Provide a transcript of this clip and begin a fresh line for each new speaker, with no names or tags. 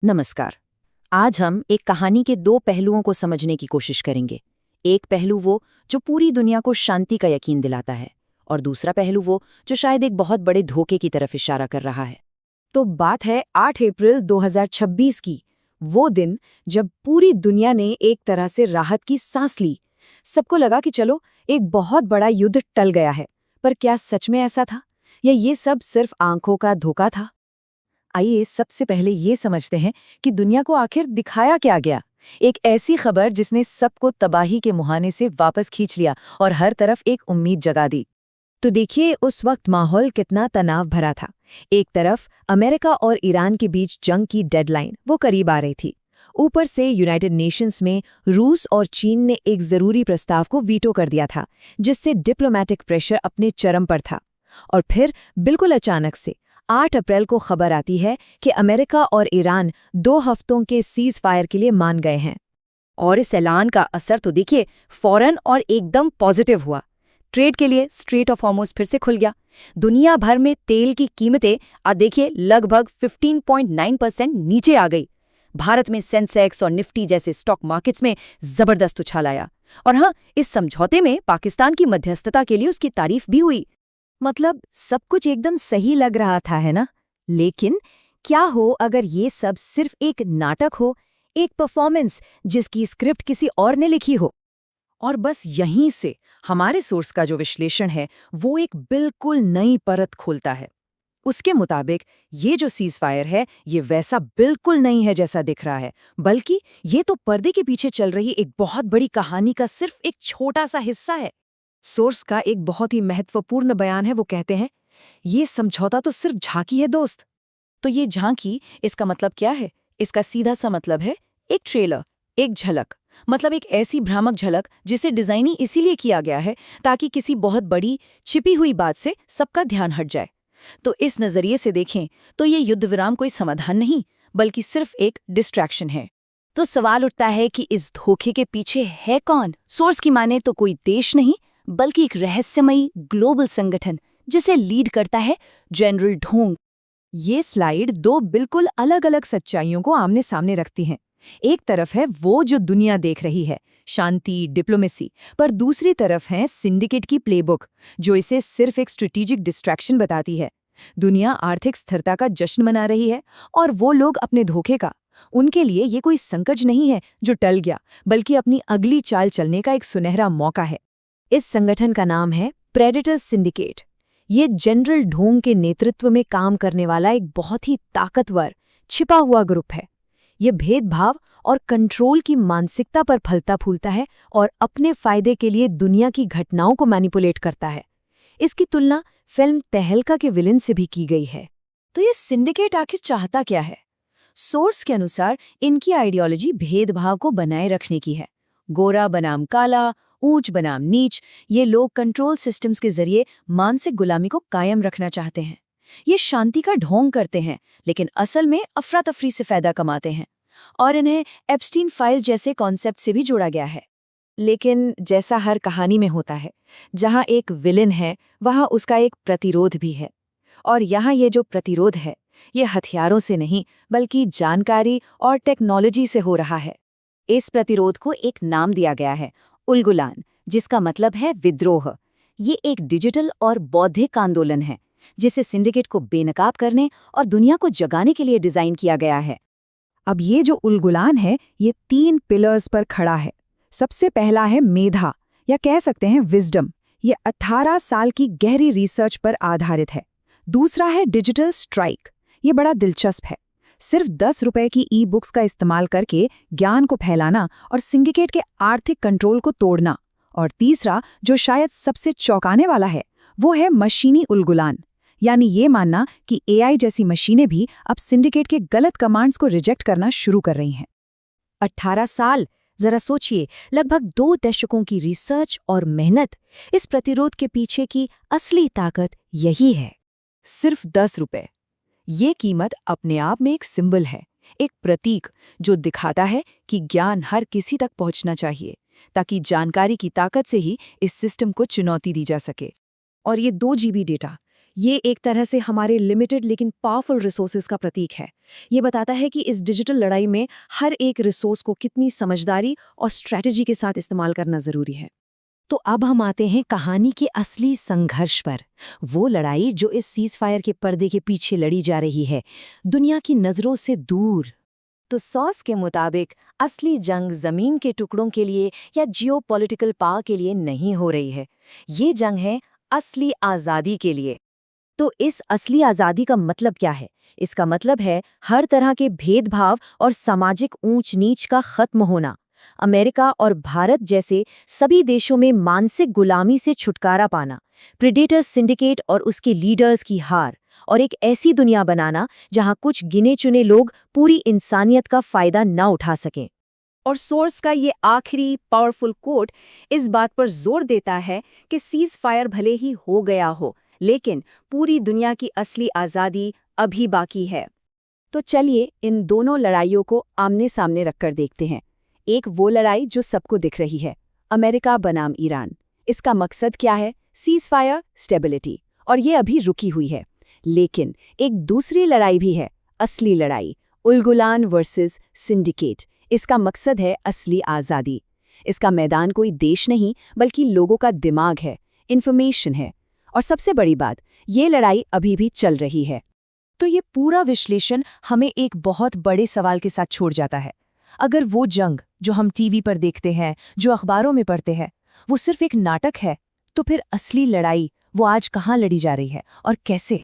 नमस्कार। आज हम एक कहानी के दो पहलुओं को समझने की कोशिश करेंगे। एक पहलू वो जो पूरी दुनिया को शांति का यकीन दिलाता है, और दूसरा पहलू वो जो शायद एक बहुत बड़े धोखे की तरफ इशारा कर रहा है।
तो बात है 8 अप्रैल 2026 की, वो दिन जब पूरी दुनिया ने एक तरह से राहत की सांस ली। सबको लगा कि चलो एक बहुत बड़ा युद्ध टल गया है, पर क्या सच में ऐसा था या ये सब सिर्फ आंखों का धोखा था? आइए सबसे पहले ये समझते हैं कि दुनिया को आखिर दिखाया क्या गया। एक ऐसी खबर जिसने सबको तबाही के मुहाने से वापस खींच लिया और हर तरफ एक उम्मीद जगा दी। तो देखिए उस वक्त माहौल कितना तनाव भरा था। एक तरफ अमेरिका और ईरान के बीच जंग की डेडलाइन वो करीब आ रही थी। ऊपर से यूनाइटेड नेशंस में रूस और चीन ने एक जरूरी प्रस्ताव को वीटो कर दिया था, जिससे डिप्लोमेटिक प्रेशर अपने चरम पर था। और फिर बिल्कुल अचानक से 8 अप्रैल को खबर आती है कि अमेरिका और ईरान 2 हफ्तों के सीज फायर के लिए मान गए हैं।
और इस ऐलान का असर तो देखिए फौरन और एकदम पॉजिटिव हुआ। ट्रेड के लिए स्ट्रेट ऑफ हॉर्मुज़ फिर से खुल गया। दुनिया भर में तेल की कीमतें देखिए लगभग 15.9% नीचे आ गई। भारत में सेंसेक्स और निफ्टी जैसे स्टॉक मार्केट्स में जबरदस्त उछाल आया। और हाँ, इस समझौते में पाकिस्तान की मध्यस्थता के लिए उसकी तारीफ भी हुई।
मतलब सब कुछ एकदम सही लग रहा था, है ना? लेकिन क्या हो अगर ये सब सिर्फ एक नाटक हो, एक परफॉर्मेंस जिसकी स्क्रिप्ट किसी और ने लिखी हो?
और बस यहीं से हमारे सोर्स का जो विश्लेषण है वो एक बिल्कुल नई परत खोलता है। उसके मुताबिक ये जो सीज फायर है ये वैसा बिल्कुल नहीं है जैसा दिख रहा है, बल्कि ये तो पर्दे के पीछे चल रही एक बहुत बड़ी कहानी का सिर्फ एक छोटा सा हिस्सा है।
सोर्स का एक बहुत ही महत्वपूर्ण बयान है। वो कहते हैं, ये समझौता तो सिर्फ झांकी है दोस्त।
तो ये झांकी, इसका मतलब क्या है? इसका सीधा सा मतलब है एक ट्रेलर, एक झलक। मतलब एक ऐसी भ्रामक झलक जिसे डिजाइन ही इसीलिए किया गया है ताकि किसी बहुत बड़ी छिपी हुई बात से सबका ध्यान हट जाए। तो इस नजरिए से देखें तो ये युद्ध विराम कोई समाधान नहीं, बल्कि सिर्फ एक डिस्ट्रैक्शन है। तो सवाल उठता है कि इस धोखे के पीछे है कौन? सोर्स की माने तो कोई देश नहीं, बल्कि एक रहस्यमयी ग्लोबल संगठन जिसे लीड करता है जनरल ढोंग।
ये स्लाइड दो बिल्कुल अलग-अलग सच्चाइयों को आमने सामने रखती हैं। एक तरफ है वो जो दुनिया देख रही है, शांति, डिप्लोमेसी, पर दूसरी तरफ है सिंडिकेट की प्लेबुक, जो इसे सिर्फ एक स्ट्रेटेजिक डिस्ट्रैक्शन बताती है। दुनिया आर्थिक स्थिरता का जश्न मना रही है और वो लोग अपने धोखे का। उनके लिए ये कोई संकट नहीं है जो टल गया, बल्कि अपनी अगली चाल चलने का एक सुनहरा मौका है। इस संगठन का नाम है प्रेडेटर्स सिंडिकेट। ये जनरल ढोंग के नेतृत्व में काम करने वाला एक बहुत ही ताकतवर, छिपा हुआ ग्रुप है। ये भेदभाव और कंट्रोल की मानसिकता पर फलता फूलता है और अपने फायदे के लिए दुनिया की घटनाओं को मैनिपुलेट करता है। इसकी तुलना फिल्म तहलका के विलेन से भी की गई है।
तो ये सिंडिकेट आखिर चाहता क्या है? सोर्स के अनुसार इनकी आइडियोलॉजी भेदभाव को बनाए रखने की है। गोरा बनाम काला, ऊंच बनाम नीच, ये लोग कंट्रोल सिस्टम्स के जरिए मानसिक गुलामी को कायम रखना चाहते हैं। ये शांति का ढोंग करते हैं, लेकिन असल में अफरा तफरी से फायदा कमाते हैं। और इन्हें एप्स्टीन फाइल जैसे कॉन्सेप्ट से भी जोड़ा गया है।
लेकिन जैसा हर कहानी में होता है, जहाँ एक विलेन है वहाँ उसका एक प्रतिरोध भी है। और यहाँ ये जो प्रतिरोध है, ये हथियारों से नहीं बल्कि जानकारी और टेक्नोलॉजी से हो रहा है।
इस प्रतिरोध को एक नाम दिया गया है, उलगुलान, जिसका मतलब है विद्रोह। ये एक डिजिटल और बौद्धिक आंदोलन है जिसे सिंडिकेट को बेनकाब करने और दुनिया को जगाने के लिए डिजाइन किया गया है।
अब ये जो उलगुलान है, ये 3 पिलर्स पर खड़ा है। सबसे पहला है मेधा, या कह सकते हैं विजडम। ये 18 साल की गहरी रिसर्च पर आधारित है। दूसरा है डिजिटल स्ट्राइक। ये बड़ा दिलचस्प है। सिर्फ 10 रुपए की ई-बुक्स का इस्तेमाल करके ज्ञान को फैलाना और सिंडिकेट के आर्थिक कंट्रोल को तोड़ना। और तीसरा, जो शायद सबसे चौंकाने वाला है, वो है मशीनी उलगुलान, यानी ये मानना कि एआई जैसी मशीनें भी अब सिंडिकेट के गलत कमांड्स को रिजेक्ट करना शुरू कर रही हैं।
18 साल, जरा सोचिए, लगभग 2 दशकों की रिसर्च और मेहनत। इस प्रतिरोध के पीछे की असली ताकत यही है।
सिर्फ 10 रुपए। ये कीमत अपने आप में एक सिंबल है, एक प्रतीक जो दिखाता है कि ज्ञान हर किसी तक पहुंचना चाहिए, ताकि जानकारी की ताकत से ही इस सिस्टम को चुनौती दी जा सके। और ये 2 GB डेटा, ये एक तरह से हमारे लिमिटेड लेकिन पावरफुल रिसोर्सेज का प्रतीक है। ये बताता है कि इस डिजिटल लड़ाई में हर एक रिसोर्स को कितनी समझदारी और स्ट्रैटेजी के साथ इस्तेमाल करना ज़रूरी है।
तो अब हम आते हैं कहानी के असली संघर्ष पर, वो लड़ाई जो इस सीज़फायर के पर्दे के पीछे लड़ी जा रही है, दुनिया की नज़रों से दूर। तो सॉस के मुताबिक असली जंग ज़मीन के टुकड़ों के लिए या जियोपॉलिटिकल पावर के लिए नहीं हो रही है, ये जंग है असली आज़ादी के लिए। तो इस असली आज़ादी का मतलब क्या है? इसका मतलब है हर तरह के भेदभाव और सामाजिक ऊंच नीच का खत्म होना। अमेरिका और भारत जैसे सभी देशों में मानसिक गुलामी से छुटकारा पाना, प्रेडेटर सिंडिकेट और उसके लीडर्स की हार, और एक ऐसी दुनिया बनाना जहां कुछ गिने चुने लोग पूरी इंसानियत का फायदा न उठा सकें।
और सोर्स का ये आखिरी पावरफुल कोट इस बात पर जोर देता है कि सीज फायर भले ही हो गया हो, लेकिन पूरी दुनिया की असली आज़ादी अभी बाकी है। तो चलिए इन दोनों लड़ाइयों को आमने सामने रखकर देखते हैं। एक वो लड़ाई जो सबको दिख रही है, अमेरिका बनाम ईरान। इसका मकसद क्या है? सीज फायर, स्टेबिलिटी, और ये अभी रुकी हुई है। लेकिन एक दूसरी लड़ाई भी है, असली लड़ाई, उल-गुलान वर्सेस सिंडिकेट। इसका मकसद है असली आज़ादी। इसका मैदान कोई देश नहीं बल्कि लोगों का दिमाग है, इन्फॉर्मेशन है। और सबसे बड़ी बात, ये लड़ाई अभी भी चल रही है।
तो ये पूरा विश्लेषण हमें एक बहुत बड़े सवाल के साथ छोड़ जाता है। अगर वो जंग जो हम टीवी पर देखते हैं, जो अखबारों में पढ़ते हैं, वो सिर्फ एक नाटक है, तो फिर असली लड़ाई वो आज कहाँ लड़ी जा रही है और कैसे?